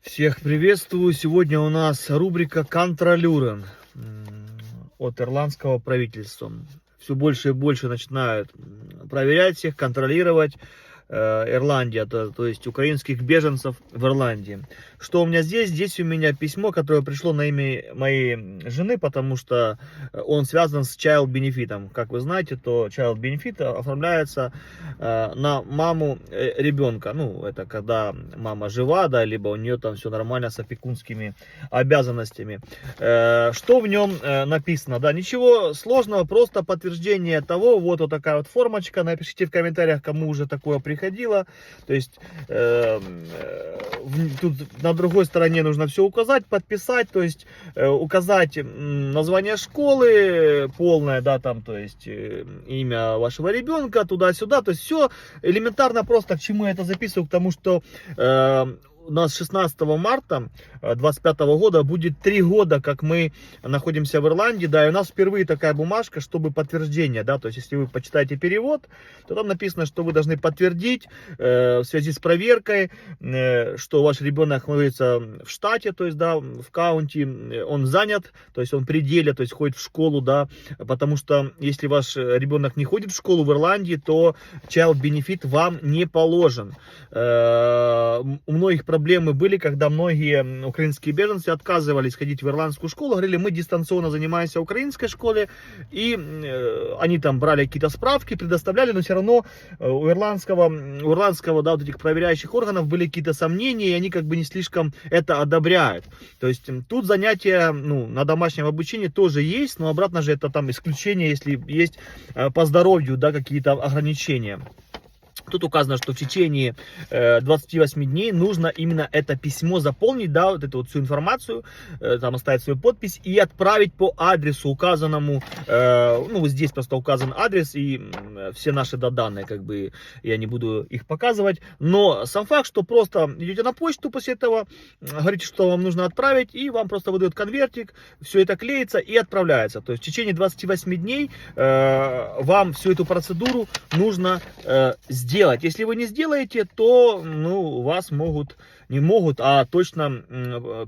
Всех приветствую. Сегодня у нас рубрика «Контролюрен» от ирландского правительства. Все больше и больше начинают проверять всех, контролировать. Ирландия, то есть украинских беженцев в Ирландии. Что у меня здесь? Здесь у меня письмо, которое пришло на имя моей жены, потому что он связан с Child Benefit. Как вы знаете, то Child Benefit оформляется на маму ребенка. Ну, это когда мама жива, да, либо у нее там все нормально с опекунскими обязанностями. Что в нем написано? Да, ничего сложного, просто подтверждение того. Вот такая вот формочка. Напишите в комментариях, кому уже такое приходило. То есть тут на другой стороне нужно все указать, подписать, то есть указать название школы полное, да, там, то есть имя вашего ребенка, туда-сюда, то есть все элементарно просто. К чему я это записываю? К тому, что у нас 16 марта 2025 года будет 3 года, как мы находимся в Ирландии, да, и у нас впервые такая бумажка, чтобы подтверждение, да, то есть если вы почитаете перевод, то там написано, что вы должны подтвердить в связи с проверкой, что ваш ребенок находится в штате, то есть, да, в каунти, он занят, то есть он в пределе, то есть ходит в школу, да, потому что если ваш ребенок не ходит в школу в Ирландии, то Child Benefit вам не положен. У многих проблемы были, когда многие украинские беженцы отказывались ходить в ирландскую школу, говорили, мы дистанционно занимаемся в украинской школе, и они там брали какие-то справки, предоставляли, но все равно у ирландского, да, вот этих проверяющих органов были какие-то сомнения, и они как бы не слишком это одобряют. То есть тут занятия, ну, на домашнем обучении тоже есть, но обратно же это там исключение, если есть по здоровью, да, какие-то ограничения. Тут указано, что в течение 28 дней нужно именно это письмо заполнить, да, вот эту вот всю информацию, там оставить свою подпись и отправить по адресу указанному, ну, вот здесь просто указан адрес и все наши данные, как бы, я не буду их показывать, но сам факт, что просто идете на почту после этого, говорите, что вам нужно отправить, и вам просто выдают конвертик, все это клеится и отправляется. То есть в течение 28 дней вам всю эту процедуру нужно сделать. Если вы не сделаете, то, ну, вас а точно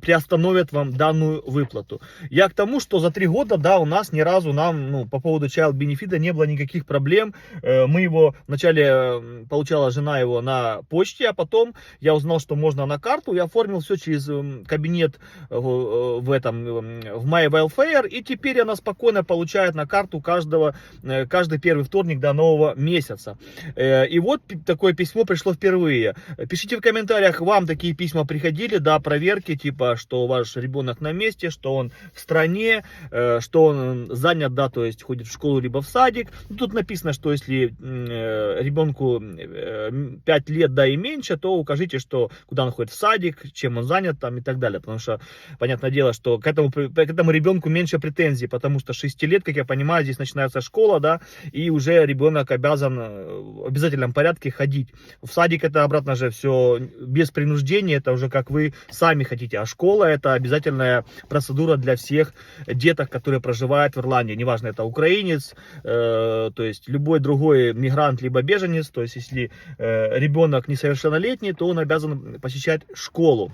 приостановят вам данную выплату. Я к тому, что за 3 года, да, у нас ни разу ну, по поводу Child Benefit не было никаких проблем. Мы его вначале получала жена его на почте, а потом я узнал, что можно на карту. Я оформил все через кабинет в My Welfare, и теперь она спокойно получает на карту каждый первый вторник до нового месяца. И вот такое письмо пришло впервые. Пишите в комментариях, вам такие письма приходили, да, проверки, типа, что ваш ребенок на месте, что он в стране, что он занят, да, то есть ходит в школу либо в садик. Тут написано, что если ребенку 5 лет, да, и меньше, то укажите, что куда он ходит в садик, чем он занят там и так далее. Потому что, понятное дело, что к этому ребенку меньше претензий, потому что 6 лет, как я понимаю, здесь начинается школа, да, и уже ребенок обязан в обязательном порядке ходить. В садик это обратно же все без принуждения, это уже как вы сами хотите. А школа это обязательная процедура для всех деток, которые проживают в Ирландии. Неважно, это украинец, то есть любой другой мигрант, либо беженец. То есть если ребенок несовершеннолетний, то он обязан посещать школу.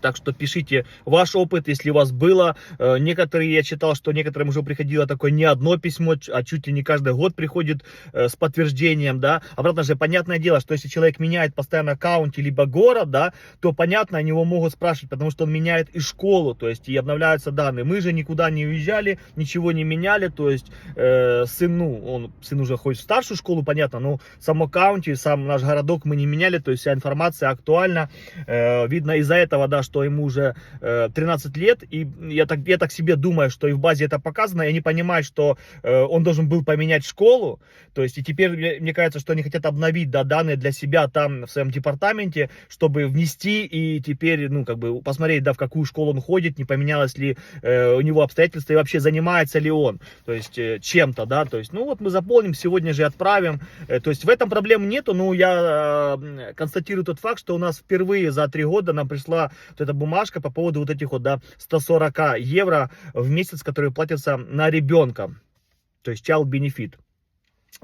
Так что пишите ваш опыт, если у вас было. Некоторые, я читал, что некоторым уже приходило такое не одно письмо, а чуть ли не каждый год приходит с подтверждением, да. Обратно же, понятное дело, что если человек меняет постоянно аккаунт либо город, да, то понятно, они его могут спрашивать, потому что он меняет и школу, то есть и обновляются данные. Мы же никуда не уезжали, ничего не меняли, то есть сын уже ходит в старшую школу, понятно, но сам аккаунт и сам наш городок мы не меняли, то есть вся информация актуальна. Видно из-за этого, да, что ему уже 13 лет, и я так себе думаю, что и в базе это показано, и они понимают, что он должен был поменять школу, то есть и теперь мне кажется, что они хотят обновить, да, данные для себя там в своем департаменте, чтобы внести и теперь, ну, как бы посмотреть, да, в какую школу он ходит, не поменялось ли у него обстоятельства и вообще занимается ли он, то есть чем-то, да, то есть, ну вот мы заполним, сегодня же отправим, то есть в этом проблем нету, но я констатирую тот факт, что у нас впервые за 3 года нам пришла вот эта бумажка по поводу вот этих вот, да, 140 евро в месяц, которые платятся на ребенка, то есть Child Benefit.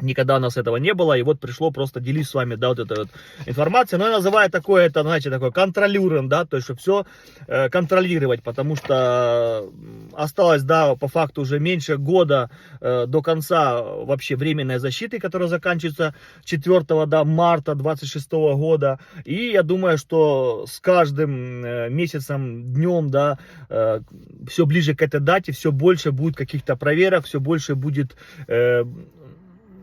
Никогда у нас этого не было, и вот пришло просто делюсь с вами, да, вот этой вот информацией. Но я называю такое, это, знаете, такое контролируем, да, то есть, чтобы все контролировать, потому что осталось, да, по факту уже меньше года до конца вообще временной защиты, которая заканчивается 4 да, марта 26 года. И я думаю, что с каждым месяцем, днем, да, все ближе к этой дате, все больше будет каких-то проверок, все больше будет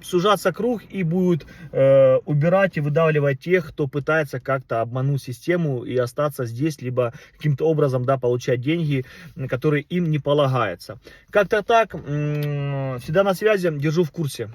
сужаться круг и будут убирать и выдавливать тех, кто пытается как-то обмануть систему и остаться здесь, либо каким-то образом, да, получать деньги, которые им не полагаются. Как-то так, всегда на связи, держу в курсе.